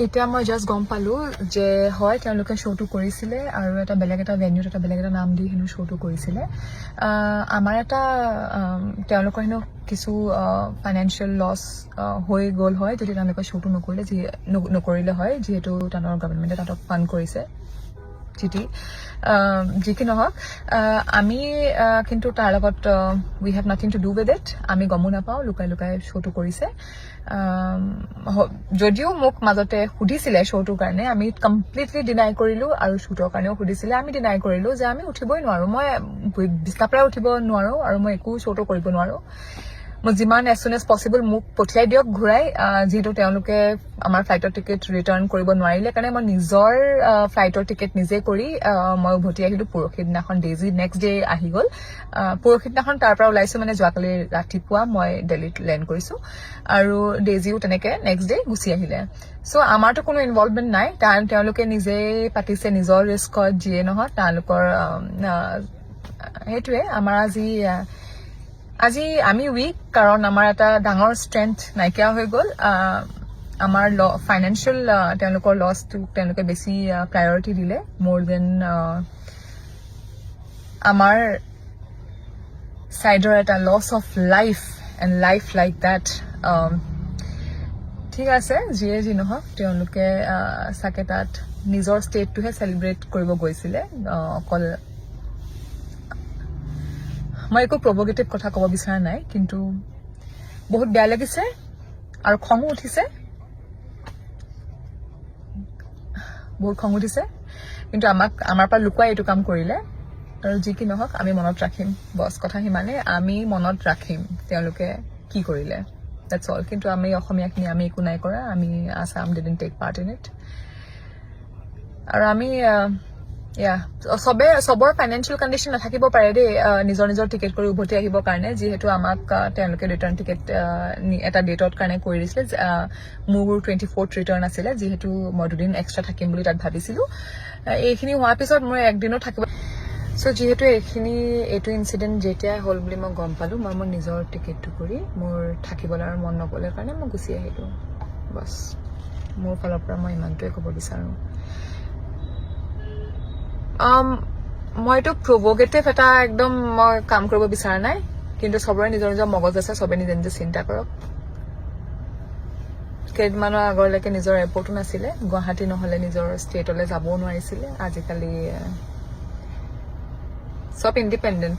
এতিয়া মই জাষ্ট গম পালোঁ যে হয় তেওঁলোকে শ্ব'টো কৰিছিলে আৰু এটা বেলেগ এটা ভেন্যুত এটা বেলেগ এটা নাম দি হেনো শ্ব'টো কৰিছিলে আমাৰ এটা তেওঁলোকৰ হেনো কিছু ফাইনেন্সিয়েল লছ হৈ গ'ল হয় যদি তেওঁলোকে শ্ব'টো নকৰিলে হয় যিহেতু তাহাঁতৰ গভৰ্ণমেণ্টে তাহাঁতক ফাণ্ড কৰিছে যি কি নহওক আমি কিন্তু তাৰ লগত we have nothing to do with it আমি গমো নাপাওঁ লুকাই লুকাই শ্ব'টো কৰিছে যদিও মোক মাজতে সুধিছিলে শ্ব'টোৰ কাৰণে আমি কমপ্লিটলি ডিনাই কৰিলোঁ আৰু শ্বুটৰ কাৰণেও সুধিছিলে আমি ডিনাই কৰিলোঁ যে আমি উঠিবই নোৱাৰোঁ মই বিছনাৰ পৰাই উঠিব নোৱাৰোঁ আৰু মই একো শ্ব'টো কৰিব নোৱাৰোঁ মই যিমান এজ চুন এজ পচিবল মোক পঠিয়াই দিয়ক ঘূৰাই যিহেতু তেওঁলোকে আমাৰ ফ্লাইটৰ টিকেট ৰিটাৰ্ণ কৰিব নোৱাৰিলে কাৰণে মই নিজৰ ফ্লাইটৰ টিকেট নিজে কৰি মই উভতি আহিলোঁ পৰহি দিনাখন ডেইজি নেক্সট ডে আহি গ'ল পৰহি দিনাখন তাৰ পৰা ওলাইছোঁ মানে যোৱাকালি ৰাতিপুৱা মই দিল্লীত লেণ্ড কৰিছোঁ আৰু ডেইজিও তেনেকৈ নেক্সট ডে গুচি আহিলে চ' আমাৰতো কোনো ইনভলভমেণ্ট নাই তেওঁলোকে নিজেই পাতিছে নিজৰ ৰিস্কত যিয়ে নহওক তেওঁলোকৰ সেইটোৱে আমাৰ আজি আমি উইক কাৰণ আমাৰ এটা ডাঙৰ ষ্ট্ৰেংথ নাইকিয়া হৈ গ'ল আমাৰ ফাইনেন্সিয়েল তেওঁলোকৰ লছটো তেওঁলোকে বেছি প্ৰায়ৰিটি দিলে মোৰ দেন আমাৰ ছাইডৰ এটা loss of life and life like that ঠিক আছে যিয়ে যি নহওক তেওঁলোকে চাগে তাত নিজৰ ষ্টেটটোহে চেলিব্ৰেট কৰিব গৈছিলে অকল মই একো প্ৰভোগেটিভ কথা ক'ব বিচৰা নাই কিন্তু বহুত বেয়া লাগিছে আৰু খঙো উঠিছে বহুত খং উঠিছে কিন্তু আমাৰ পৰা লুকুৱাই এইটো কাম কৰিলে আৰু যি কি নহওক আমি মনত ৰাখিম বছ কথা সিমানে আমি মনত ৰাখিম তেওঁলোকে কি কৰিলে দেটছ অল কিন্তু আমি অসমীয়াখিনি আমি একো নাই কৰা আমি Assam didn't take part in it আৰু আমি চবৰ ফাইনেন্সিয়েল কণ্ডিশ্যন নাথাকিব পাৰে দেই নিজৰ নিজৰ টিকেট কৰি উভতি আহিবৰ কাৰণে যিহেতু আমাক তেওঁলোকে ৰিটাৰ্ণ টিকেট এটা ডেটৰ কাৰণে কৰি দিছিলে মোৰ 24th ৰিটাৰ্ণ আছিলে যিহেতু মই দুদিন এক্সট্ৰা থাকিম বুলি তাত ভাবিছিলোঁ এইখিনি হোৱাৰ পিছত মই একদিনো থাকিব চ' যিহেতু এইটো ইনচিডেণ্ট যেতিয়াই হ'ল বুলি মই গম পালোঁ মই মোৰ নিজৰ টিকেটটো কৰি মোৰ থাকিবলৈ আৰু মন নগ'লে কাৰণে মই গুচি আহিলোঁ বছ মোৰ ফালৰ পৰা মই ইমানটোৱে ক'ব বিচাৰোঁ মইতো প্ৰভোগেটিভ এটা একদম মই কাম কৰিব বিচৰা নাই কিন্তু চবৰে নিজৰ নিজৰ মগজ আছে চবে নিজে নিজে চিন্তা কৰক কেইদিনমানৰ আগলৈকে নিজৰ এয়াৰপৰ্টো নাছিলে গুৱাহাটী নহ'লে নিজৰ ষ্টেটলৈ যাবও নোৱাৰিছিলে আজিকালি চব ইণ্ডিপেণ্ডেণ্ট